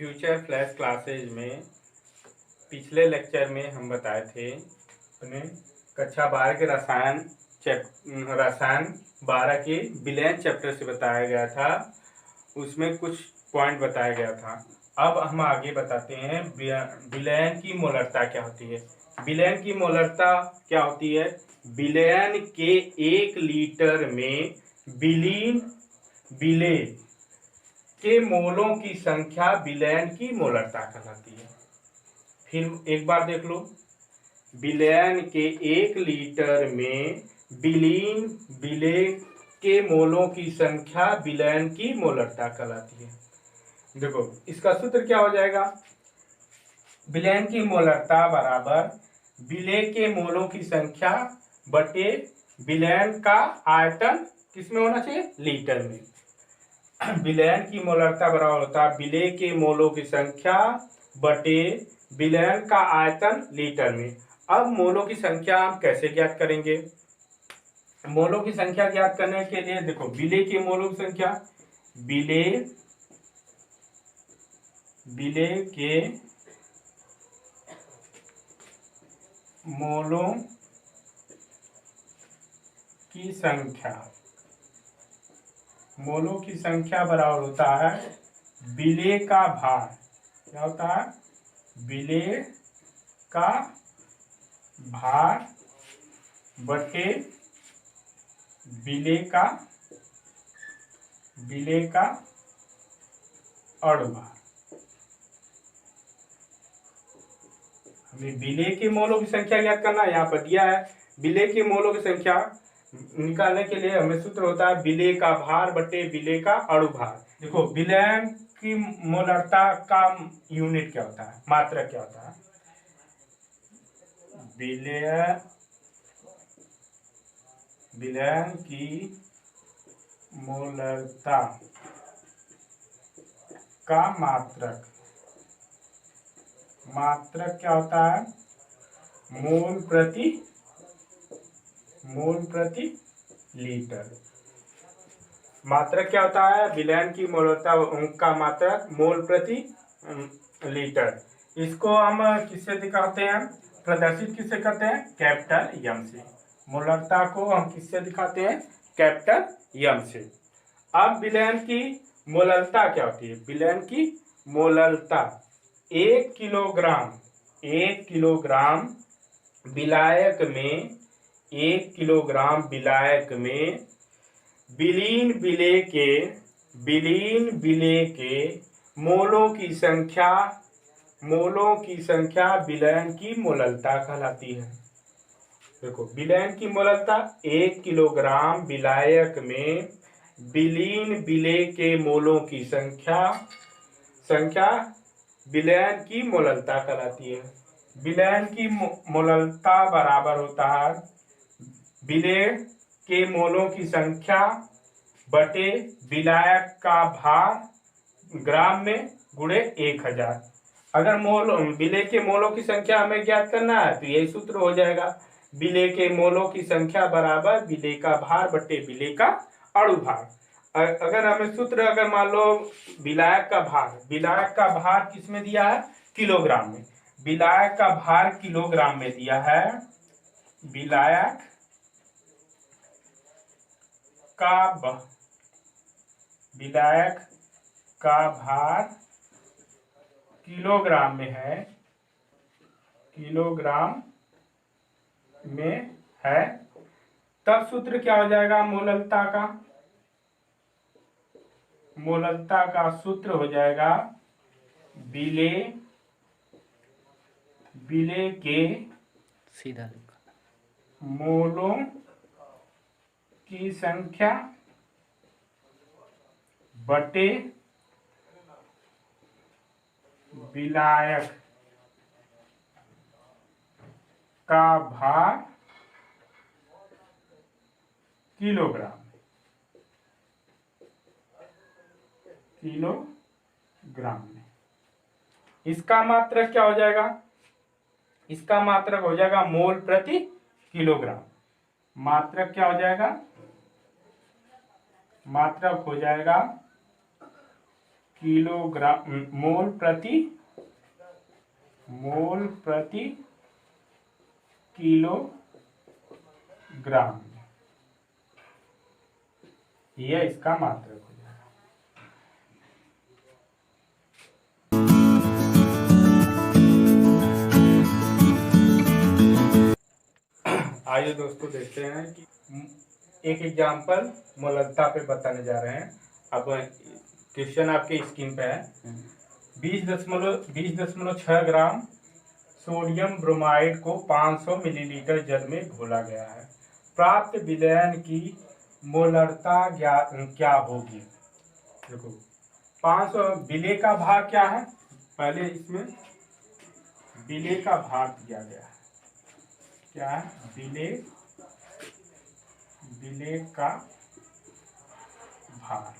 Future flash classes में पिछले lecture में हम बताए थे अपने कक्षा 12 के रसायन 12 के विलयन चैप्टर से बताया गया था। उसमें कुछ पॉइंट बताया गया था। अब हम आगे बताते हैं विलयन की मोलरता क्या होती है। विलयन की मोलरता क्या होती है? विलयन के 1 लीटर में विलीन विलेय के मोलों की संख्या विलयन की मोलरता कहलाती है। फिर एक बार देख लो, विलयन के 1 लीटर में विलीन विलेय के मोलों की संख्या विलयन की मोलरता कहलाती है। देखो इसका सूत्र क्या हो जाएगा? विलयन की मोलरता बराबर विलेय के मोलों की संख्या बटे विलयन का आयतन किसमें होना चाहिए? लीटर में। विलयन की मोलरता बराबर होता है विलेय के मोलों की संख्या बटे विलयन का आयतन लीटर में। अब मोलों की संख्या हम कैसे ज्ञात करेंगे? मोलों की संख्या ज्ञात करने के लिए देखो, विलेय के मोलों की संख्या, विलेय के मोलों की संख्या, मोलों की संख्या बराबर होता है विलेय का भार। क्या होता है? विलेय का भार बटे विलेय का अणुभार। हमें विलेय के मोलों की संख्या ज्ञात करना है। यहाँ पर दिया है विलेय के मोलों की संख्या निकालने के लिए हमें सूत्र होता है विलेय का भार बटे विलेय का अणुभार। देखो विलयन की मोलरता का यूनिट क्या होता है? मात्रक क्या होता है? विलयन की मोलरता का मात्रक क्या होता है? मोल प्रति लीटर। मात्रक क्या होता है? विलयन की मोलरता का मात्रक मोल प्रति लीटर। इसको हम किससे दिखाते हैं? प्रदर्शित किससे करते हैं? कैपिटल एम से। मोलरता को हम किससे दिखाते हैं? कैपिटल एम से। अब विलयन की मोलरता क्या होती है? विलयन की मोलरता 1 किलोग्राम विलायक में, 1 किलोग्राम विलायक में विलीन विलेय के मोलों की संख्या विलयन की मोलरता कहलाती है। देखो विलयन की मोलरता 1 किलोग्राम विलायक में विलीन विलेय के मोलों की संख्या विलयन की मोलरता कहलाती है। विलयन की मोलरता बराबर होता है विलेय के मोलों की संख्या बटे विलायक का भार ग्राम में गुणे 1000। अगर विलेय के मोलों की संख्या हमें ज्ञात करना है तो यही सूत्र हो जाएगा, विलेय के मोलों की संख्या बराबर विलेय का भार बटे विलेय का अणुभार। अगर हमें सूत्र मान लो विलायक का भार किस में दिया है? किलोग्राम में। विलायक का भार किलोग्राम में दिया है। विलायक का भार किलोग्राम में है, तब सूत्र क्या हो जाएगा? मोलरता का सूत्र हो जाएगा विलेय के सीधा मोलों की संख्या बटे विलायक का भार किलोग्राम में। इसका मात्रक क्या हो जाएगा? इसका मात्रक हो जाएगा मोल प्रति किलोग्राम। मात्रक क्या हो जाएगा? मात्रक हो जाएगा किलोग्राम मोल प्रति किलोग्राम, यह इसका मात्रक हो जाएगा। आइए दोस्तों देखते हैं कि एक एग्जाम्पल मोलकता पे बताने जा रहे हैं। अब क्वेश्चन आपके स्क्रीन पे है। 20.6 ग्राम सोडियम ब्रोमाइड को 500 मिलीलीटर जल में घोला गया है। प्राप्त विलयन की मोलरता क्या होगी? देखो 500 विलेय का भाग क्या है, पहले इसमें विलेय का भाग दिया गया है। क्या है? विलेय का भाग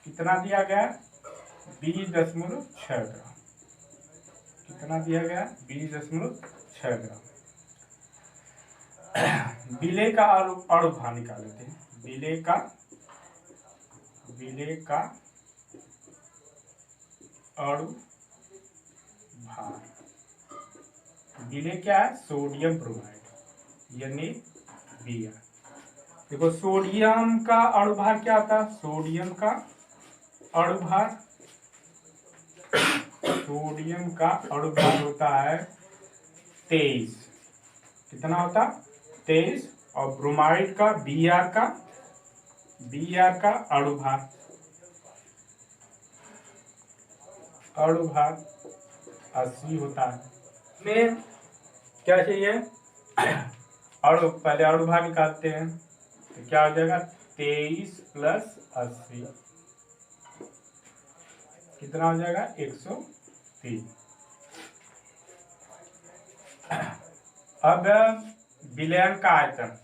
कितना दिया गया? 20.6 ग्राम। कितना दिया गया? 20.6 ग्राम। विलेय का अणुभार निकाल लेते हैं। विलेय का अणुभार, विलेय क्या है? सोडियम ब्रोमाइड यानी Br। देखो सोडियम का अणुभार क्या होता है? सोडियम का अणुभार होता है 23। कितना होता? 23। और ब्रोमाइड का Br का अणुभार 80 होता है। में क्या चाहिए? पहले अणुभार निकालते हैं तो क्या हो जाएगा? 23 + 80 कितना हो जाएगा? 103। अब विलयन का आयतन,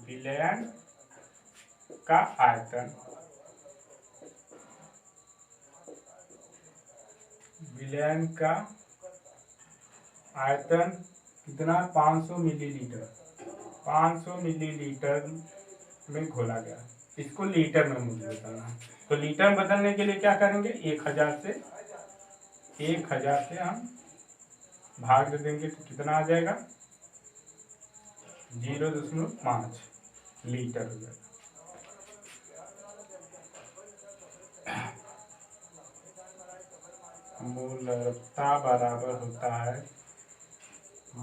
विलयन का आयतन कितना? 500 मिलीलीटर। 500 मिलीलीटर में घोला गया। इसको लीटर में मुझे बदलना है, तो लीटर में बदलने के लिए क्या करेंगे? 1000 से हम भाग दे देंगे तो कितना आ जाएगा? 0.5 लीटर हो जाएगा। मोलरता बराबर होता है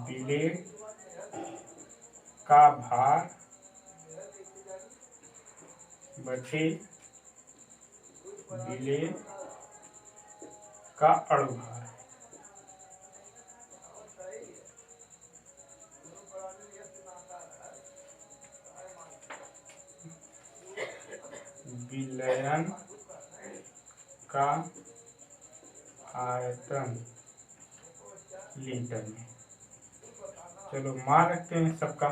विलेय का भार बटे विलेय का अणुभार। विलयन का आयतन लीटर में। चलो मान रखते हैं सबका।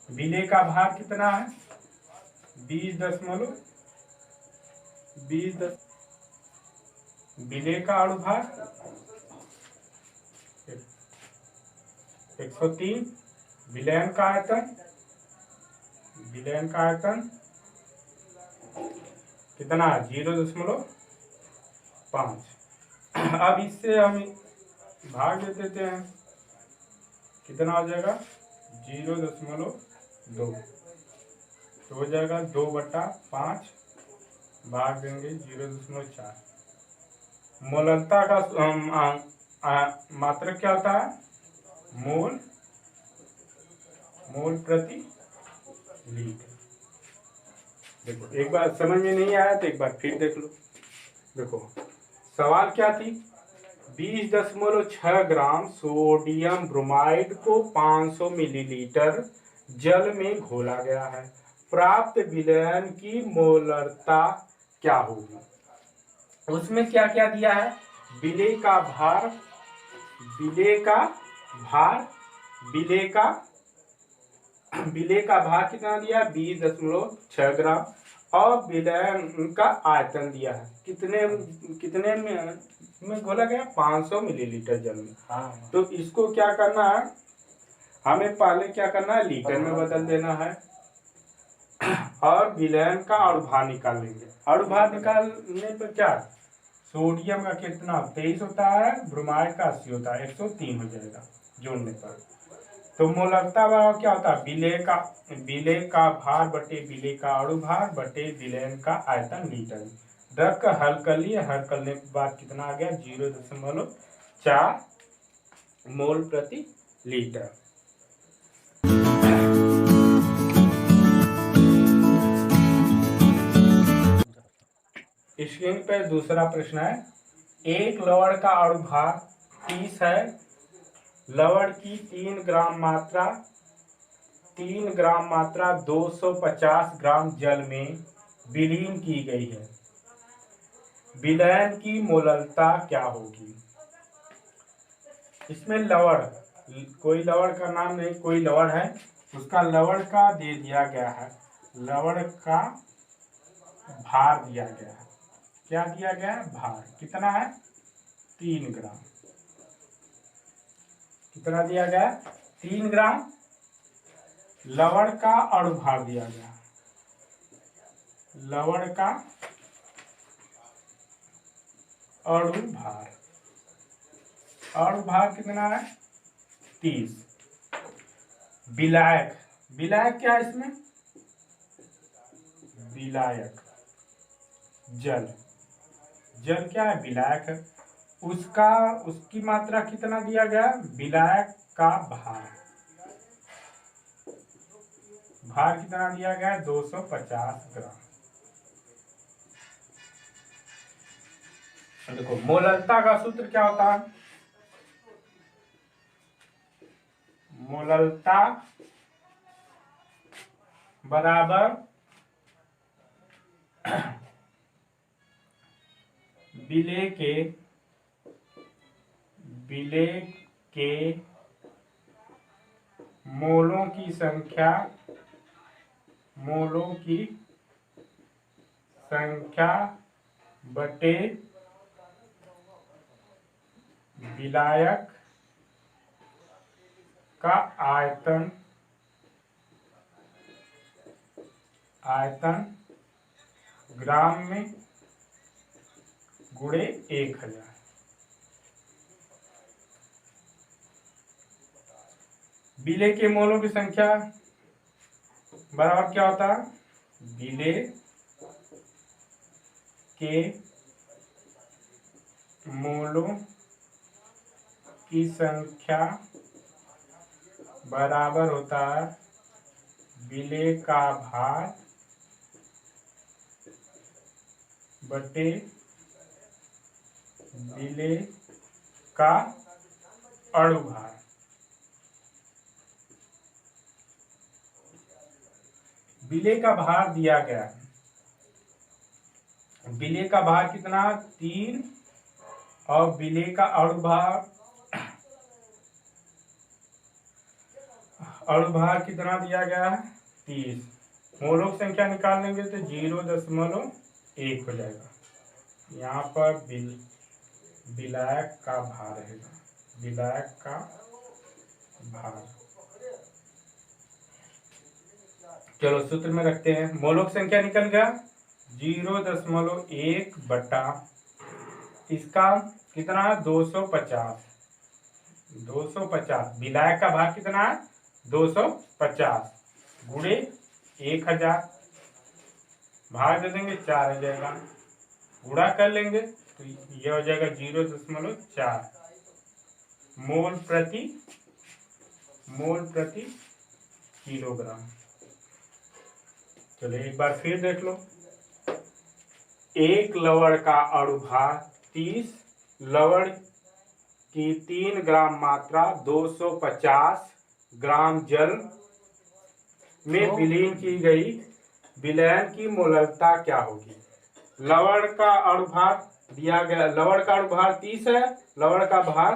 विलेय का भार कितना है? 20. विलेय का अणुभार 103। विलयन का आयतन कितना है? 0.5। अब इससे हम भाग दे देते हैं, कितना हो जाएगा? 0.2 तो हो जाएगा 2/5 भाग देंगे 0.4। मोलरता का मात्रक क्या होता है? मोल प्रति लीटर। देखो एक बार समझ में नहीं आया तो एक बार फिर देख लो। देखो सवाल क्या थी? 20.6 ग्राम सोडियम ब्रोमाइड को 500 मिलीलीटर जल में घोला गया है। प्राप्त विलयन की मोलरता क्या होगी? उसमें क्या क्या दिया है? विलेय का भार कितना दिया? 20.6 ग्राम। और विलयन का आयतन दिया है कितने में घोला गया? 500 मिलीलीटर जल में। हाँ। तो इसको क्या करना है? हमें पहले क्या करना है? लीटर में बदल देना है। और विलयन का अणुभार निकाल लेंगे। अणुभार निकालने पर क्या, सोडियम का कितना 23 होता है, ब्रोमाइड का 80 होता है, 103 हो जाएगा जोड़ने पर। तो मोलरता भाव क्या होता है, विलेय का भार बटे विलेय का अणुभार बटे विलयन का आयतन लीटर। द्रव का हल कर लिए, हल करने के बाद कितना आ गया, 0.4 मोल प्रति लीटर। स्क्रीन पर दूसरा प्रश्न है, एक लवण का अणुभार 30 है, लवण की 3 ग्राम मात्रा 250 ग्राम जल में विलीन की गई है, विलयन की मोलरता क्या होगी। इसमें लवण, कोई लवण का नाम नहीं, कोई लवण है, उसका लवण का दे दिया गया है, लवण का भार दिया गया है। क्या दिया गया है, भार कितना है, 3 ग्राम। कितना दिया गया, 3 ग्राम। लवण का अणुभार दिया गया, लवण का अणुभार, अणुभार कितना है, 30। विलायक, विलायक क्या है इसमें, विलायक जल, जल क्या है, विलायक है, उसकी मात्रा कितना दिया गया, विलायक का भार, भार कितना दिया गया है, 250 ग्राम। देखो मोलरता का सूत्र क्या होता है, मोलरता बराबर विलेय के मोलों की संख्या बटे विलायक का आयतन ग्राम में गुणे 1000। विलेय के मोलों की संख्या बराबर क्या होता है, विलेय के मोलों की संख्या बराबर होता है विलेय का भार बटे विलेय का अणुभार। विलेय का भार दिया गया है, विलेय का भार कितना 3 और विलेय का अणुभार कितना दिया गया है 30। मोलों की संख्या निकाल लेंगे तो 0.1 हो जाएगा। यहाँ पर विलायक का भार रहेगा, विलायक का भार। चलो सूत्र में रखते हैं, मोलों की संख्या निकल गया 0.1 बटा इसका कितना है 250, विलायक का भार कितना है 250 गुणे 1000, भाग दे देंगे 4 हो जाएगा, गुणा कर लेंगे तो यह हो जाएगा 0.4 मोल प्रति किलोग्राम। चलिए एक बार फिर देख लो, एक लवण का अणुभार 30, लवण की 3 ग्राम मात्रा 250 ग्राम जल में विलीन की गई, विलयन की मोलरता क्या होगी। लवण का अणुभार दिया गया, लवण का अणुभार 30 है, लवण का भार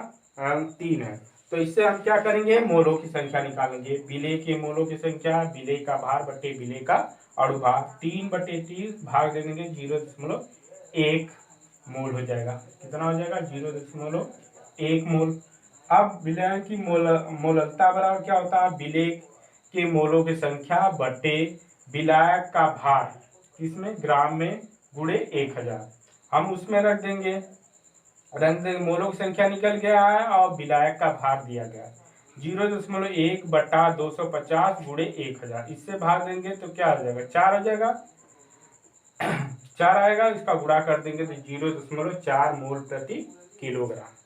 3 है, तो इससे हम क्या करेंगे, मोलों की संख्या निकालेंगे। विलेय के मोलों की संख्या, विलेय का भार बटे विलेय का अणुभार, 3/30 भाग दे देंगे 0.1 मोल हो जाएगा। कितना हो जाएगा 0.1 मोल। अब विलयन की मोलरता बराबर क्या होता है, विलेय के मोलों की संख्या बटे विलायक का भार किसमें, ग्राम में, गुणे 1000। हम उसमें रख देंगे, मोलों की संख्या निकल गया है और विलायक का भार दिया गया है 0.1/250 गुणे 1000। इससे भाग देंगे तो क्या आ जाएगा, 4 आ जाएगा। 4 आएगा, इसका गुणा कर देंगे तो 0.4 मोल प्रति किलोग्राम।